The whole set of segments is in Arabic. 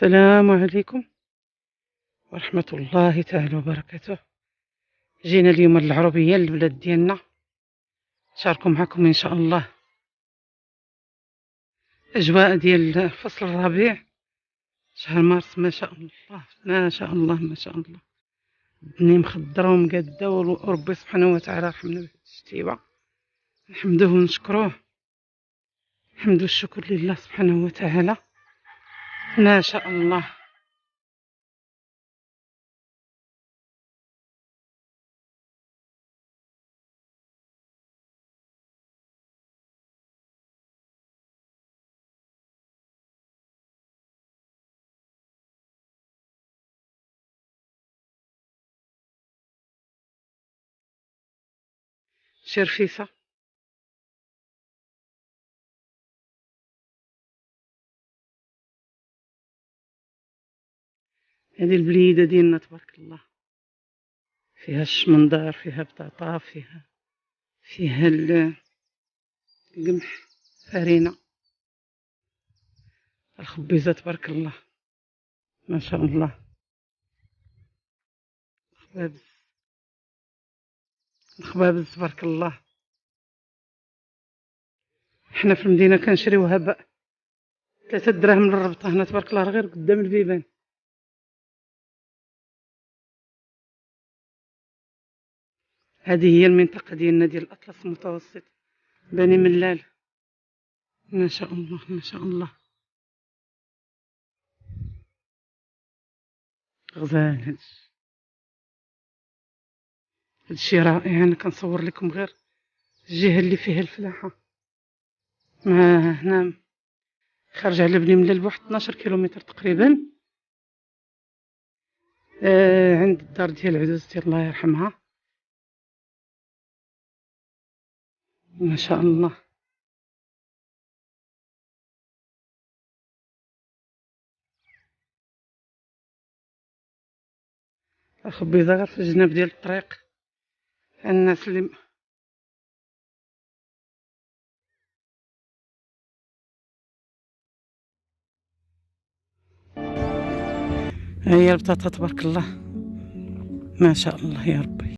السلام عليكم ورحمة الله تعالى وبركاته. جينا اليوم للعربية البلاد ديالنا، نشاركو معكم إن شاء الله أجواء ديال الفصل الربيع، شهر مارس. ما شاء الله ما شاء الله ما شاء الله، الدنيا مخضرة ومقادة، وربي سبحانه وتعالى رحمنا بهاد الشتيبة، نحمدوه ونشكروه. الحمد والشكر لله سبحانه وتعالى. ما شاء الله. شي رفيسة، هذه البليدة ديالنا تبارك الله، فيها الشمندار، فيها بطاطا، فيها القمح، فرينة، الخبيزة تبارك الله ما شاء الله. الخبابز تبارك الله. حنا في المدينة كنشريوها 3 دراهم للربطة، هنا تبارك الله غير قدام البيبان. هذه هي المنطقة ديالنا ديال الأطلس المتوسط، بني ملال. ما شاء الله ما شاء الله، غزال. هادشي رائع. أنا كنصور لكم غير الجهة اللي فيها الفلاحة. ما هنا خارج على بني ملال بواحد 12 كيلومتر تقريبا، عند الدار ديال عدوزتي الله يرحمها. ما شاء الله. الخبيزة غير في الجناب ديال الطريق، الناس اللي هي البطاطا تبارك الله ما شاء الله يا ربي.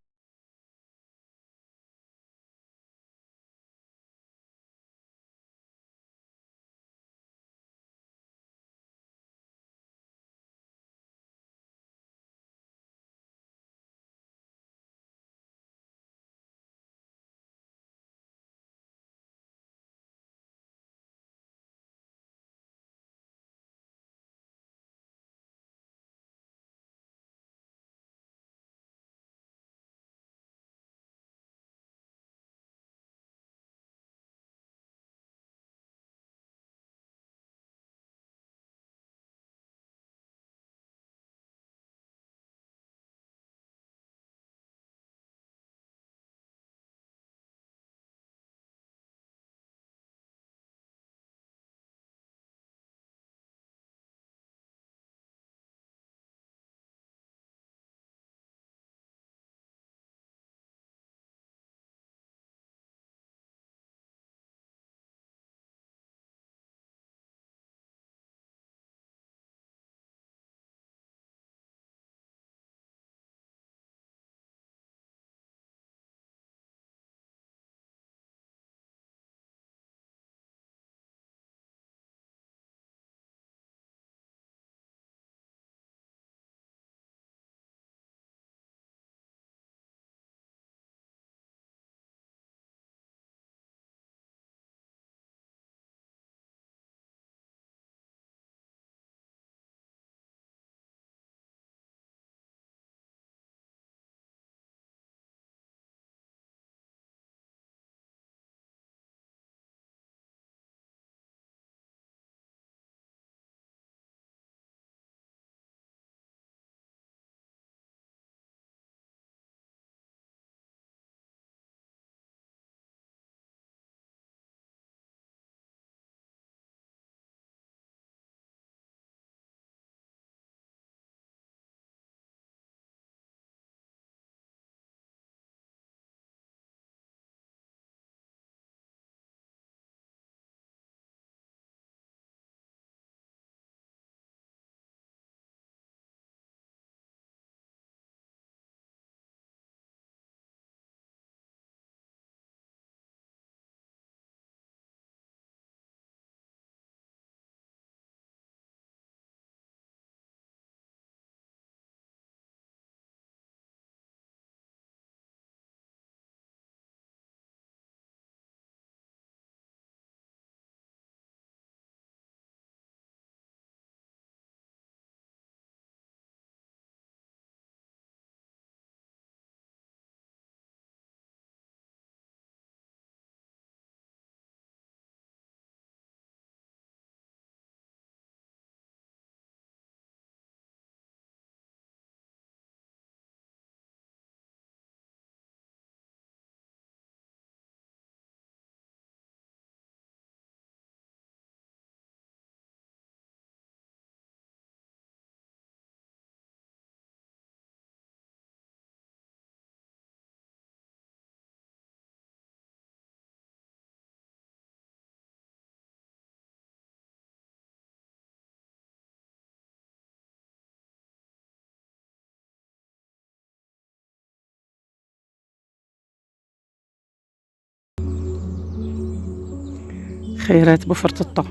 خيرات بوفرطوطو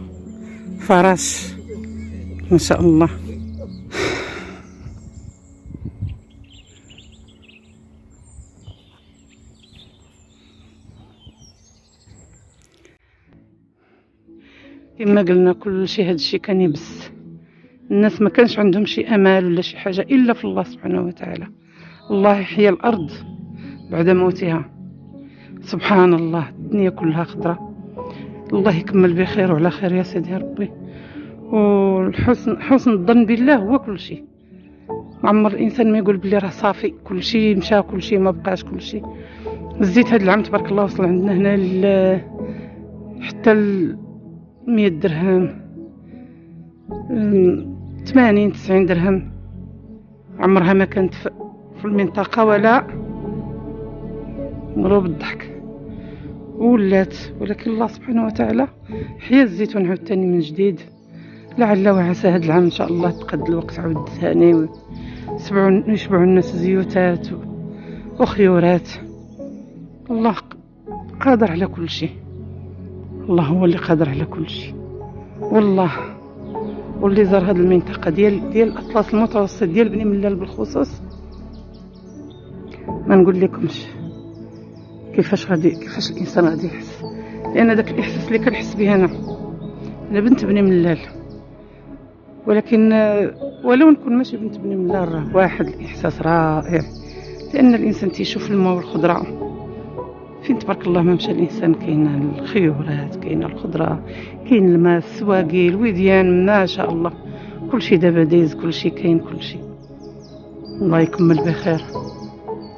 فراش ما شاء الله. كما قلنا كل شيء، هذا الشيء كان يبس. الناس ما كانش عندهم شي امال ولا شي حاجه الا في الله سبحانه وتعالى. الله يحيي الارض بعد موتها. سبحان الله، الدنيا كلها خضره. الله يكمل بخير وعلى خير يا سيدي ربي. حسن الظن بالله هو كل شيء. عمر الانسان ما يقول بلي راه صافي كل شيء مشى، كل شيء ما بقاش، كل شيء. الزيت هذا العام تبارك الله وصل عندنا هنا حتى 100 درهم، 80 90 درهم. عمرها ما كانت في المنطقة ولا مغروب الضحك ولات، ولكن الله سبحانه وتعالى حيا الزيتون عاوتاني من جديد. لعل وعسى هذا العام ان شاء الله تقد الوقت عاود ثاني ويشبعوا الناس زيوتات وخيورات. الله قادر على كل شيء، الله هو اللي قادر على كل شيء والله. واللي زار هذه المنطقة ديال الأطلس المتوسط ديال بني ملال بالخصوص، ما نقول لكمش كيفاش الانسان غادي يحس. لان داك الاحساس اللي كنحس به انا بنت بني ملال، ولكن ولو نكون ماشي بنت بني ملال راه واحد الاحساس رائع. لان الانسان تيشوف الماء والخضره فين تبارك الله ما مشى الانسان، كاين الخيورات، كاين الخضره، كاين الماء، السواقي، الوديان، ما شاء الله كل شيء دابا دايز، كل شيء كاين، كل شيء. الله يكمل بخير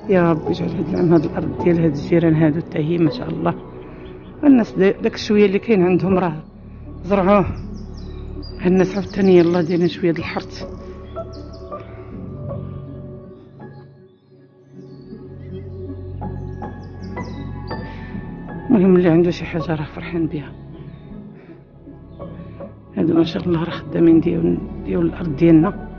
يا رب. يجعل هاد العام هاد الارض ديال هاد الجيران هادو حتى هي ما شاء الله. الناس داك الشويه اللي كاين عندهم راه زرعوه. هاد الناس عاوتاني يلاه دايرين شويه د الحرث. المهم اللي عنده شي حاجه راه فرحان بها. هادو ما شاء الله راه خدامين ديال الارض ديالنا.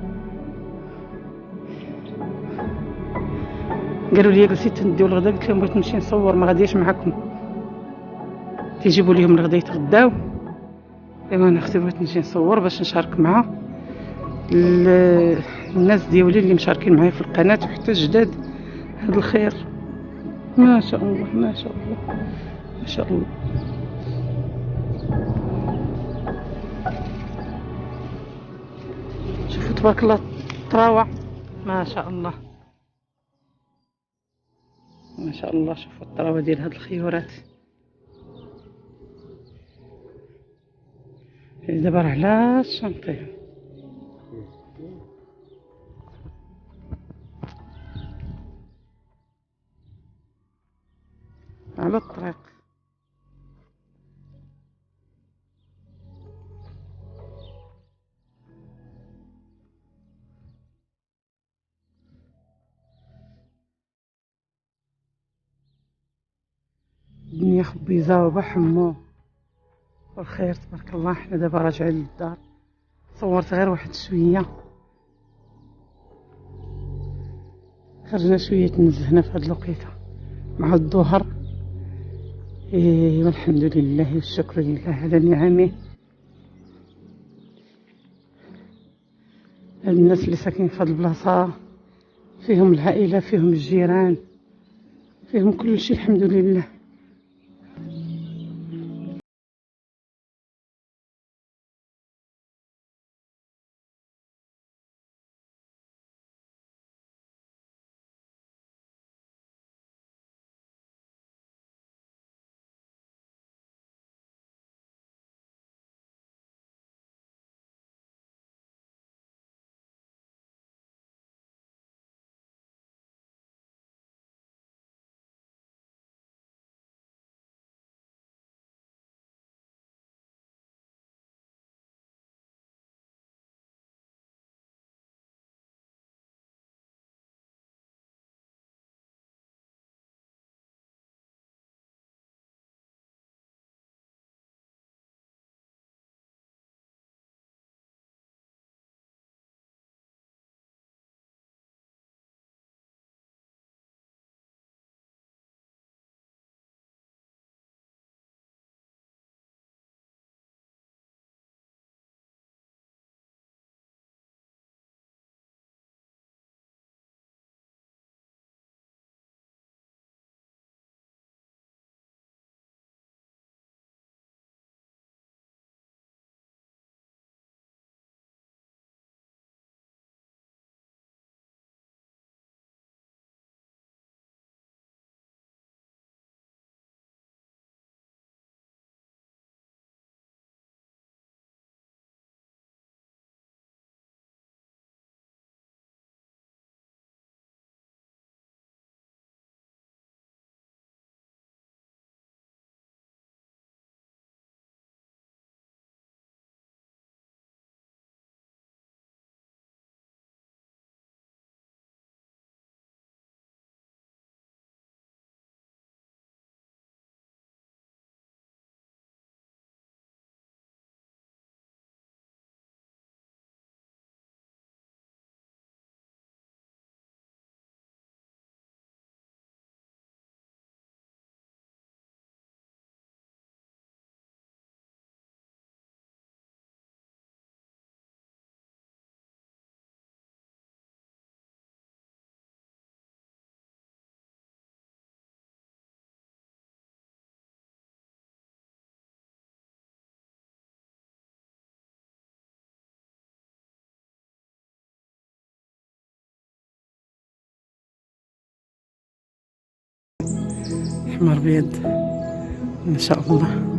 قالوا لي جلسي تنديو الغدا، قلت لهم بغيت نمشي نصور، ما غاديش معكم. تيجيبوا ليهم الغدا يتغداو. ايوا انا اختي بغيت نمشي نصور باش نشارك مع الناس ديالي اللي مشاركين معايا في القناه وحتى الجداد هذا الخير. ما شاء الله ما شاء الله ما شاء الله. شوفوا تبارك الله الطراوه، ما شاء الله ما شاء الله. شوفوا الطراوه ديال هاد الخيورات. دابا راه علاش نطيح على الطريق. الدنيا خبيزه وبحمو والخير تبارك الله. حنا دابا راجعين للدار، صورت غير واحد شويه، خرجنا شويه تنزهنا في هاد الوقيته مع الظهر. والحمد لله والشكر لله على نعمه. هاد الناس اللي ساكنين في هاد البلاصه فيهم العائله، فيهم الجيران، فيهم كل شيء الحمد لله. احمر بيض ما شاء الله.